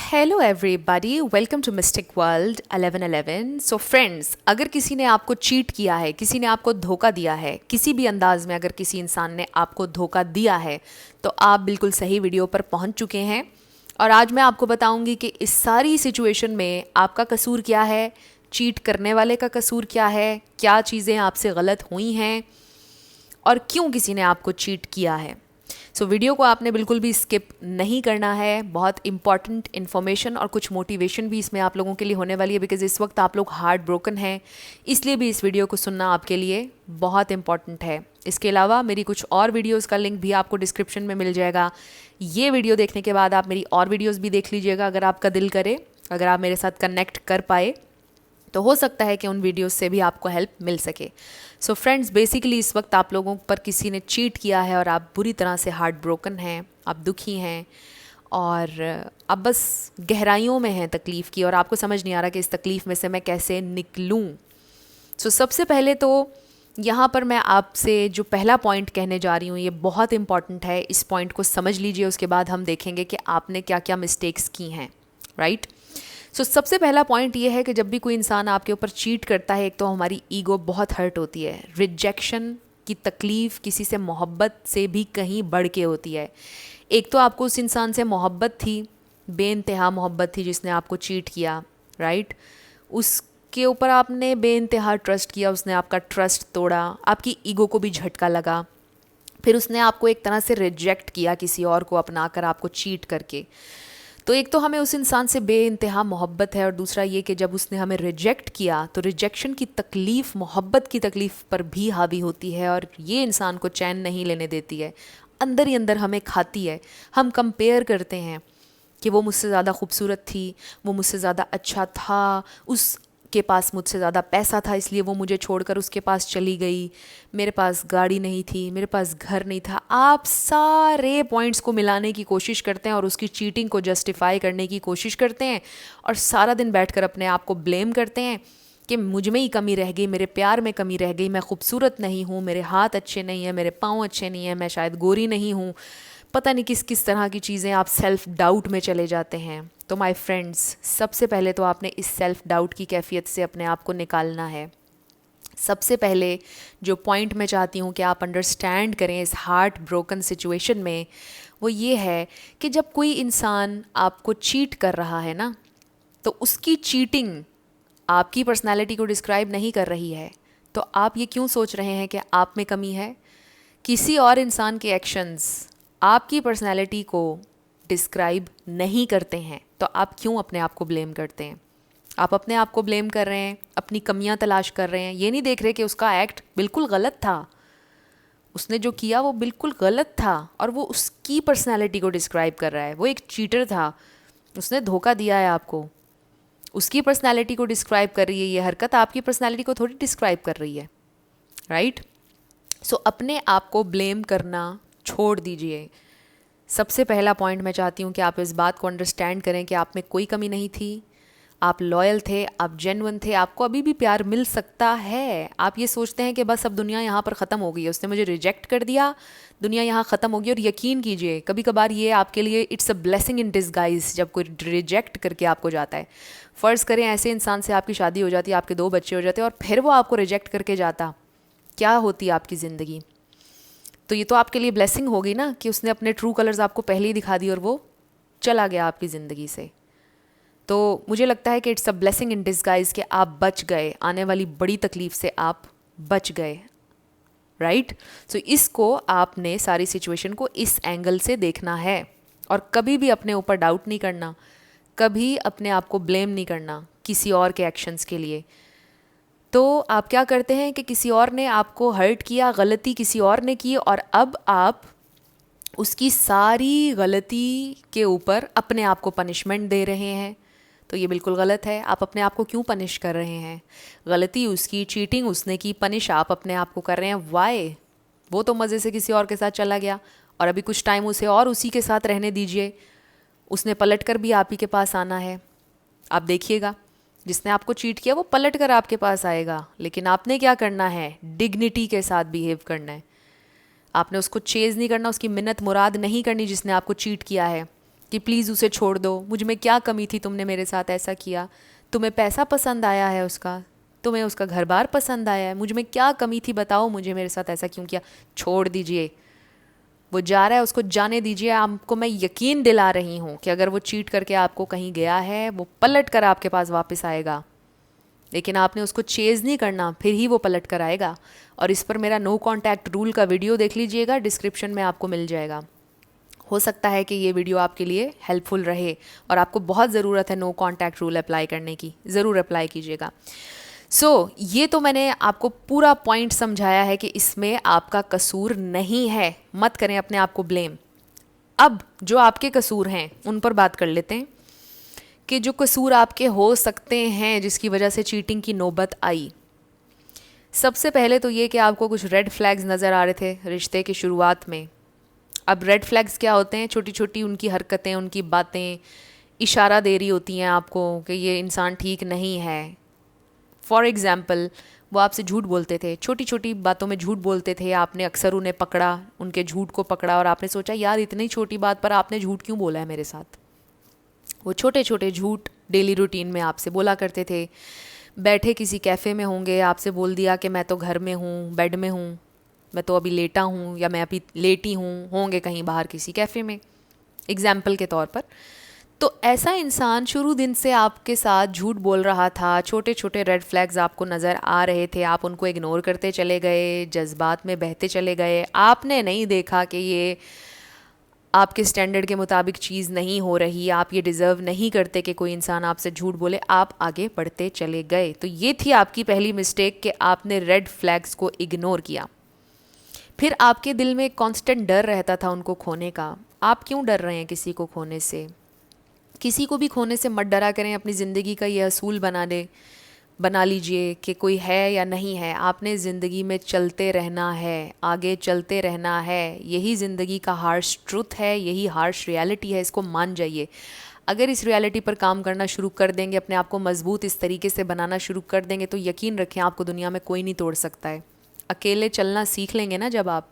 Hello everybody, welcome to mystic world 1111। So friends, अगर किसी ने आपको चीट किया है, किसी ने आपको धोखा दिया है, किसी भी अंदाज में अगर किसी इंसान ने आपको धोखा दिया है, तो आप बिल्कुल सही वीडियो पर पहुंच चुके हैं। और आज मैं आपको बताऊंगी कि इस सारी सिचुएशन में आपका कसूर क्या है, चीट करने वाले का कसूर क्या है, क्या चीज़ें आपसे गलत हुई हैं और क्यों किसी ने आपको चीट किया है। वीडियो को आपने बिल्कुल भी स्किप नहीं करना है। बहुत इंपॉर्टेंट इन्फॉर्मेशन और कुछ मोटिवेशन भी इसमें आप लोगों के लिए होने वाली है, बिकॉज इस वक्त आप लोग हार्ट ब्रोकन हैं, इसलिए भी इस वीडियो को सुनना आपके लिए बहुत इंपॉर्टेंट है। इसके अलावा मेरी कुछ और वीडियोस का लिंक भी आपको डिस्क्रिप्शन में मिल जाएगा। ये वीडियो देखने के बाद आप मेरी और वीडियोज़ भी देख लीजिएगा, अगर आपका दिल करे, अगर आप मेरे साथ कनेक्ट कर पाए तो हो सकता है कि उन वीडियोस से भी आपको हेल्प मिल सके। सो फ्रेंड्स, बेसिकली इस वक्त आप लोगों पर किसी ने चीट किया है और आप बुरी तरह से हार्ट ब्रोकन हैं, आप दुखी हैं और आप बस गहराइयों में हैं तकलीफ़ की और आपको समझ नहीं आ रहा कि इस तकलीफ़ में से मैं कैसे निकलूं। सबसे पहले तो यहाँ पर मैं आपसे जो पहला पॉइंट कहने जा रही हूँ ये बहुत इंपॉर्टेंट है। इस पॉइंट को समझ लीजिए, उसके बाद हम देखेंगे कि आपने क्या क्या मिस्टेक्स की हैं। राइट। सबसे पहला पॉइंट ये है कि जब भी कोई इंसान आपके ऊपर चीट करता है, एक तो हमारी ईगो बहुत हर्ट होती है। रिजेक्शन की तकलीफ़ किसी से मोहब्बत से भी कहीं बढ़ के होती है। एक तो आपको उस इंसान से मोहब्बत थी, बेइंतहा मोहब्बत थी जिसने आपको चीट किया। राइट। उसके ऊपर आपने बेइंतहा ट्रस्ट किया, उसने आपका ट्रस्ट तोड़ा, आपकी ईगो को भी झटका लगा। फिर उसने आपको एक तरह से रिजेक्ट किया किसी और को अपना कर, आपको चीट करके। तो एक तो हमें उस इंसान से बेइंतहा मोहब्बत है और दूसरा ये कि जब उसने हमें रिजेक्ट किया तो रिजेक्शन की तकलीफ़ मोहब्बत की तकलीफ़ पर भी हावी होती है और ये इंसान को चैन नहीं लेने देती है, अंदर ही अंदर हमें खाती है। हम कंपेयर करते हैं कि वो मुझसे ज़्यादा खूबसूरत थी, वो मुझसे ज़्यादा अच्छा था, उसके पास मुझसे ज़्यादा पैसा था इसलिए वो मुझे छोड़कर उसके पास चली गई, मेरे पास गाड़ी नहीं थी, मेरे पास घर नहीं था। आप सारे पॉइंट्स को मिलाने की कोशिश करते हैं और उसकी चीटिंग को जस्टिफाई करने की कोशिश करते हैं और सारा दिन बैठकर अपने आप को ब्लेम करते हैं कि मुझ में ही कमी रह गई, मेरे प्यार में कमी रह गई, मैं खूबसूरत नहीं हूँ, मेरे हाथ अच्छे नहीं हैं, मेरे पाँव अच्छे नहीं हैं, मैं शायद गोरी नहीं हूँ। पता नहीं किस किस तरह की चीज़ें, आप सेल्फ़ डाउट में चले जाते हैं। तो माय फ्रेंड्स, सबसे पहले तो आपने इस सेल्फ़ डाउट की कैफियत से अपने आप को निकालना है। सबसे पहले जो पॉइंट मैं चाहती हूँ कि आप अंडरस्टैंड करें इस हार्ट ब्रोकन सिचुएशन में, वो ये है कि जब कोई इंसान आपको चीट कर रहा है ना, तो उसकी चीटिंग आपकी पर्सनालिटी को डिस्क्राइब नहीं कर रही है। तो आप ये क्यों सोच रहे हैं कि आप में कमी है? किसी और इंसान के एक्शंस आपकी पर्सनैलिटी को डिस्क्राइब नहीं करते हैं, तो आप क्यों अपने आप को ब्लेम करते हैं? आप अपने आप को ब्लेम कर रहे हैं, अपनी कमियां तलाश कर रहे हैं, ये नहीं देख रहे कि उसका एक्ट बिल्कुल गलत था, उसने जो किया वो बिल्कुल गलत था और वो उसकी पर्सनैलिटी को डिस्क्राइब कर रहा है। वो एक चीटर था, उसने धोखा दिया है आपको, उसकी पर्सनैलिटी को डिस्क्राइब कर रही है ये हरकत, आपकी पर्सनैलिटी को थोड़ी डिस्क्राइब कर रही है। राइट। अपने आप को ब्लेम करना छोड़ दीजिए। सबसे पहला पॉइंट मैं चाहती हूँ कि आप इस बात को अंडरस्टैंड करें कि आप में कोई कमी नहीं थी, आप लॉयल थे, आप जेन्युइन थे, आपको अभी भी प्यार मिल सकता है। आप ये सोचते हैं कि बस अब दुनिया यहाँ पर ख़त्म हो गई है, उसने मुझे रिजेक्ट कर दिया, दुनिया यहाँ ख़त्म होगी। और यकीन कीजिए, कभी कभार ये आपके लिए it's a blessing in disguise जब कोई रिजेक्ट करके आपको जाता है। फ़र्ज़ करें ऐसे इंसान से आपकी शादी हो जाती है, आपके 2 बच्चे हो जाते हैं और फिर वो आपको रिजेक्ट करके जाता, क्या होती आपकी ज़िंदगी? तो ये तो आपके लिए ब्लेसिंग हो गई ना कि उसने अपने ट्रू कलर्स आपको पहले ही दिखा दी और वो चला गया आपकी ज़िंदगी से। तो मुझे लगता है कि it's a blessing in disguise कि आप बच गए, आने वाली बड़ी तकलीफ़ से आप बच गए। राइट। इसको आपने सारी सिचुएशन को इस एंगल से देखना है और कभी भी अपने ऊपर डाउट नहीं करना, कभी अपने आप को ब्लेम नहीं करना किसी और के एक्शंस के लिए। तो आप क्या करते हैं कि किसी और ने आपको हर्ट किया, गलती किसी और ने की और अब आप उसकी सारी गलती के ऊपर अपने आप को पनिशमेंट दे रहे हैं। तो ये बिल्कुल गलत है। आप अपने आप को क्यों पनिश कर रहे हैं? गलती उसकी, चीटिंग उसने की, पनिश आप अपने आप को कर रहे हैं। वाई? वो तो मज़े से किसी और के साथ चला गया और अभी कुछ टाइम उसे और उसी के साथ रहने दीजिए, उसने पलट कर भी आप ही के पास आना है। आप देखिएगा, जिसने आपको चीट किया वो पलट कर आपके पास आएगा, लेकिन आपने क्या करना है? डिग्निटी के साथ बिहेव करना है। आपने उसको चेज़ नहीं करना, उसकी मिन्नत मुराद नहीं करनी जिसने आपको चीट किया है। कि प्लीज़ उसे छोड़ दो, मुझ में क्या कमी थी, तुमने मेरे साथ ऐसा किया, तुम्हें पैसा पसंद आया है उसका, तुम्हें उसका घर बार पसंद आया है, मुझ में क्या कमी थी बताओ मुझे, मेरे साथ ऐसा क्यों किया, छोड़ दीजिए। वो जा रहा है, उसको जाने दीजिए। आपको मैं यकीन दिला रही हूँ कि अगर वो चीट करके आपको कहीं गया है, वो पलट कर आपके पास वापस आएगा, लेकिन आपने उसको चेज़ नहीं करना, फिर ही वो पलट कर आएगा। और इस पर मेरा नो कांटेक्ट रूल का वीडियो देख लीजिएगा, डिस्क्रिप्शन में आपको मिल जाएगा। हो सकता है कि ये वीडियो आपके लिए हेल्पफुल रहे और आपको बहुत ज़रूरत है नो कांटेक्ट रूल अप्लाई करने की, ज़रूर अप्लाई कीजिएगा। ये तो मैंने आपको पूरा पॉइंट समझाया है कि इसमें आपका कसूर नहीं है, मत करें अपने आप को ब्लेम। अब जो आपके कसूर हैं उन पर बात कर लेते हैं कि जो कसूर आपके हो सकते हैं जिसकी वजह से चीटिंग की नौबत आई। सबसे पहले तो ये कि आपको कुछ रेड फ्लैग्स नज़र आ रहे थे रिश्ते की शुरुआत में। अब रेड फ्लैग्स क्या होते हैं? छोटी छोटी उनकी हरकतें, उनकी बातें इशारा दे रही होती हैं आपको कि ये इंसान ठीक नहीं है। फॉर एग्ज़ाम्पल, वो आपसे झूठ बोलते थे, छोटी छोटी बातों में झूठ बोलते थे, आपने अक्सर उन्हें पकड़ा, उनके झूठ को पकड़ा और आपने सोचा यार इतनी छोटी बात पर आपने झूठ क्यों बोला है मेरे साथ। वो छोटे छोटे झूठ डेली रूटीन में आपसे बोला करते थे। बैठे किसी कैफ़े में होंगे, आपसे बोल दिया कि मैं तो घर में हूँ, बेड में हूँ, मैं तो अभी लेटा हूँ या मैं अभी लेटी हूँ, होंगे कहीं बाहर किसी कैफ़े में, एग्ज़ाम्पल के तौर पर। तो ऐसा इंसान शुरू दिन से आपके साथ झूठ बोल रहा था, छोटे छोटे रेड फ्लैग्स आपको नज़र आ रहे थे, आप उनको इग्नोर करते चले गए, जज्बात में बहते चले गए, आपने नहीं देखा कि ये आपके स्टैंडर्ड के मुताबिक चीज़ नहीं हो रही, आप ये डिज़र्व नहीं करते कि कोई इंसान आपसे झूठ बोले, आप आगे बढ़ते चले गए। तो ये थी आपकी पहली मिस्टेक कि आपने रेड फ्लैग्स को इग्नोर किया। फिर आपके दिल में एक कांस्टेंट डर रहता था उनको खोने का। आप क्यों डर रहे हैं किसी को खोने से? किसी को भी खोने से मत डरा करें, अपनी ज़िंदगी का ये असूल बना लीजिए कि कोई है या नहीं है, आपने ज़िंदगी में चलते रहना है, आगे चलते रहना है। यही ज़िंदगी का हार्श ट्रुथ है, यही हार्श रियलिटी है, इसको मान जाइए। अगर इस रियलिटी पर काम करना शुरू कर देंगे, अपने आप को मजबूत इस तरीके से बनाना शुरू कर देंगे, तो यकीन रखें आपको दुनिया में कोई नहीं तोड़ सकता है। अकेले चलना सीख लेंगे ना जब आप,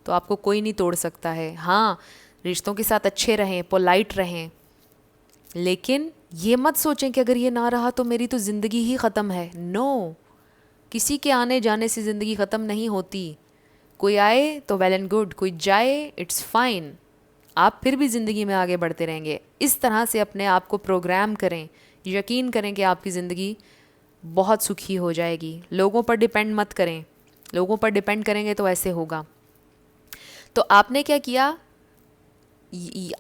तो आपको कोई नहीं तोड़ सकता है। हाँ, रिश्तों के साथ अच्छे रहें, पोलाइट रहें, लेकिन ये मत सोचें कि अगर ये ना रहा तो मेरी तो ज़िंदगी ही ख़त्म है। नो, किसी के आने जाने से ज़िंदगी ख़त्म नहीं होती। कोई आए तो वेल एंड गुड, कोई जाए इट्स फाइन, आप फिर भी ज़िंदगी में आगे बढ़ते रहेंगे। इस तरह से अपने आप को प्रोग्राम करें, यकीन करें कि आपकी ज़िंदगी बहुत सुखी हो जाएगी। लोगों पर डिपेंड मत करें, लोगों पर डिपेंड करेंगे तो ऐसे होगा। तो आपने क्या किया?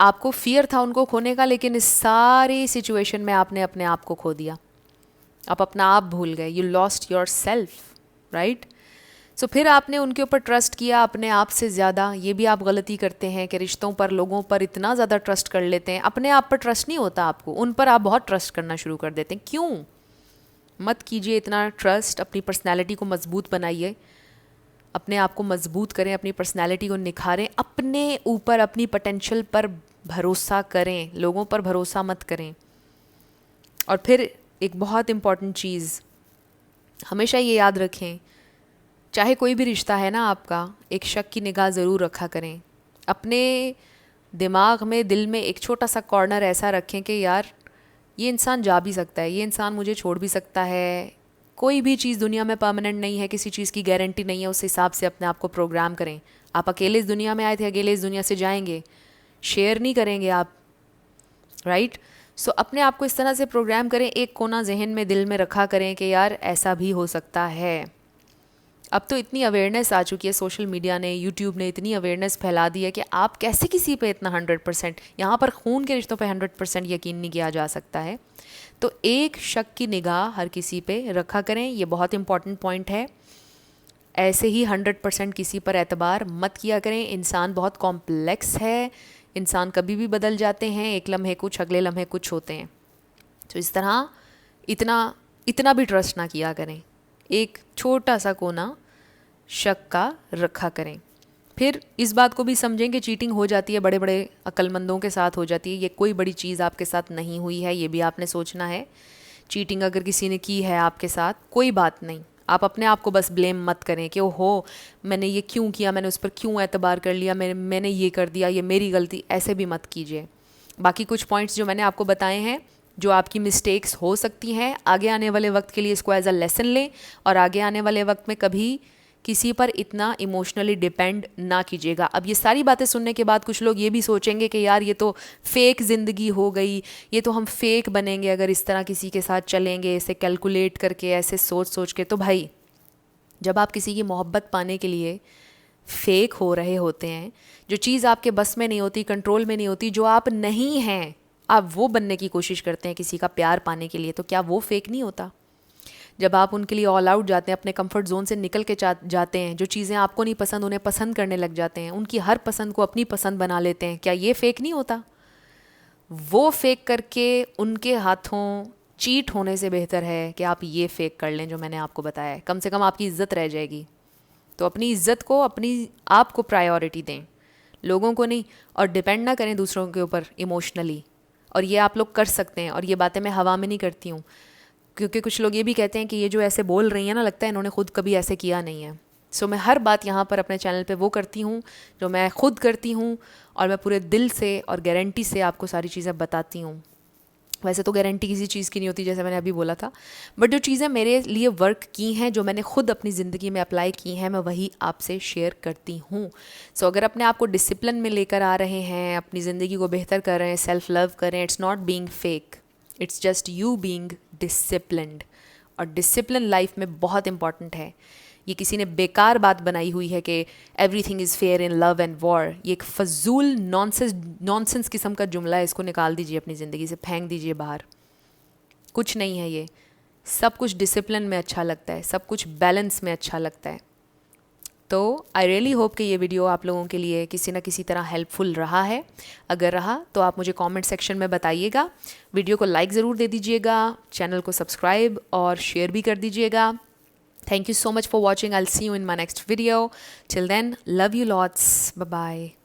आपको फियर था उनको खोने का, लेकिन इस सारी सिचुएशन में आपने अपने आप को खो दिया, आप अपना आप भूल गए, you lost yourself, right. So फिर आपने उनके ऊपर ट्रस्ट किया अपने आप से ज़्यादा। ये भी आप गलती करते हैं कि रिश्तों पर, लोगों पर इतना ज़्यादा ट्रस्ट कर लेते हैं, अपने आप पर ट्रस्ट नहीं होता आपको, उन पर आप बहुत ट्रस्ट करना शुरू कर देते हैं। क्यों? मत कीजिए इतना ट्रस्ट, अपनी पर्सनैलिटी को मजबूत बनाइए, अपने आप को मजबूत करें, अपनी पर्सनैलिटी को निखारें, अपने ऊपर, अपनी पोटेंशियल पर भरोसा करें, लोगों पर भरोसा मत करें। और फिर एक बहुत इम्पॉर्टेंट चीज़ हमेशा ये याद रखें, चाहे कोई भी रिश्ता है ना आपका, एक शक की निगाह ज़रूर रखा करें। अपने दिमाग में, दिल में एक छोटा सा कॉर्नर ऐसा रखें कि यार ये इंसान जा भी सकता है, ये इंसान मुझे छोड़ भी सकता है। कोई भी चीज़ दुनिया में परमानेंट नहीं है, किसी चीज़ की गारंटी नहीं है, उस हिसाब से अपने आप को प्रोग्राम करें। आप अकेले इस दुनिया में आए थे, अकेले इस दुनिया से जाएंगे, शेयर नहीं करेंगे आप, राइट। सो अपने आप को इस तरह से प्रोग्राम करें, एक कोना जहन में, दिल में रखा करें कि यार ऐसा भी हो सकता है। अब तो इतनी अवेयरनेस आ चुकी है, सोशल मीडिया ने, यूट्यूब ने इतनी अवेयरनेस फैला दी है कि आप कैसे किसी पे इतना 100%, यहाँ पर खून के रिश्तों पे 100% यकीन नहीं किया जा सकता है। तो एक शक की निगाह हर किसी पे रखा करें, ये बहुत इंपॉर्टेंट पॉइंट है। ऐसे ही 100% किसी पर एतबार मत किया करें। इंसान बहुत कॉम्प्लेक्स है, इंसान कभी भी बदल जाते हैं, एक लम्हे कुछ, अगले लम्हे कुछ होते हैं। तो इस तरह इतना भी ट्रस्ट ना किया करें, एक छोटा सा कोना शक का रखा करें। फिर इस बात को भी समझें कि चीटिंग हो जाती है, बड़े बड़े अक्लमंदों के साथ हो जाती है, ये कोई बड़ी चीज़ आपके साथ नहीं हुई है, ये भी आपने सोचना है। चीटिंग अगर किसी ने की है आपके साथ, कोई बात नहीं, आप अपने आप को बस ब्लेम मत करें कि ओहो मैंने ये क्यों किया, मैंने उस पर क्यों एतबार कर लिया, मैंने ये कर दिया, ये मेरी गलती, ऐसे भी मत कीजिए। बाकी कुछ पॉइंट्स जो मैंने आपको बताए हैं, जो आपकी मिस्टेक्स हो सकती हैं, आगे आने वाले वक्त के लिए इसको एज अ लेसन लें और आगे आने वाले वक्त में कभी किसी पर इतना इमोशनली डिपेंड ना कीजिएगा। अब ये सारी बातें सुनने के बाद कुछ लोग ये भी सोचेंगे कि यार ये तो फेक ज़िंदगी हो गई, ये तो हम फेक बनेंगे अगर इस तरह किसी के साथ चलेंगे, ऐसे कैलकुलेट करके, ऐसे सोच सोच के। तो भाई, जब आप किसी की मोहब्बत पाने के लिए फेक हो रहे होते हैं, जो चीज़ आपके बस में नहीं होती, कंट्रोल में नहीं होती, जो आप नहीं हैं, आप वो बनने की कोशिश करते हैं किसी का प्यार पाने के लिए, तो क्या वो फेक नहीं होता? जब आप उनके लिए ऑल आउट जाते हैं, अपने कंफर्ट जोन से निकल के जाते हैं, जो चीज़ें आपको नहीं पसंद उन्हें पसंद करने लग जाते हैं, उनकी हर पसंद को अपनी पसंद बना लेते हैं, क्या ये फेक नहीं होता? वो फेक करके उनके हाथों चीट होने से बेहतर है कि आप ये फेक कर लें जो मैंने आपको बताया है। कम से कम आपकी इज्जत रह जाएगी। तो अपनी इज्जत को, अपनी आप को प्रायोरिटी दें, लोगों को नहीं, और डिपेंड ना करें दूसरों के ऊपर इमोशनली। और ये आप लोग कर सकते हैं, और ये बातें मैं हवा में नहीं करती हूँ, क्योंकि कुछ लोग ये भी कहते हैं कि ये जो ऐसे बोल रही हैं ना, लगता है इन्होंने खुद कभी ऐसे किया नहीं है। सो मैं हर बात यहाँ पर अपने चैनल पे वो करती हूँ जो मैं खुद करती हूँ, और मैं पूरे दिल से और गारंटी से आपको सारी चीज़ें बताती हूँ। वैसे तो गारंटी किसी चीज़ की नहीं होती, जैसे मैंने अभी बोला था, बट जो चीज़ें मेरे लिए वर्क की हैं, जो मैंने खुद अपनी ज़िंदगी में अप्लाई की हैं, मैं वही आपसे शेयर करती हूँ। सो अगर अपने आप को डिसिप्लिन में लेकर आ रहे हैं, अपनी ज़िंदगी को बेहतर कर रहे हैं, सेल्फ लव करें, it's not being fake, it's just you being disciplined. और डिसिप्लिन लाइफ में बहुत इंपॉर्टेंट है। ये किसी ने बेकार बात बनाई हुई है कि everything is fair in love and war. ये एक फजूल नॉनसेंस किस्म का जुमला है, इसको निकाल दीजिए अपनी ज़िंदगी से, फेंक दीजिए बाहर। कुछ नहीं है ये। सब कुछ डिसिप्लिन में अच्छा लगता है, सब कुछ बैलेंस में अच्छा लगता है। तो आई रियली होप कि ये वीडियो आप लोगों के लिए किसी न किसी तरह हेल्पफुल रहा है। अगर रहा तो आप मुझे कमेंट सेक्शन में बताइएगा। वीडियो को लाइक ज़रूर दे दीजिएगा, चैनल को सब्सक्राइब और शेयर भी कर दीजिएगा। Thank you so much for watching. I'll see you in my next video. Till then, love you lots. Bye-bye.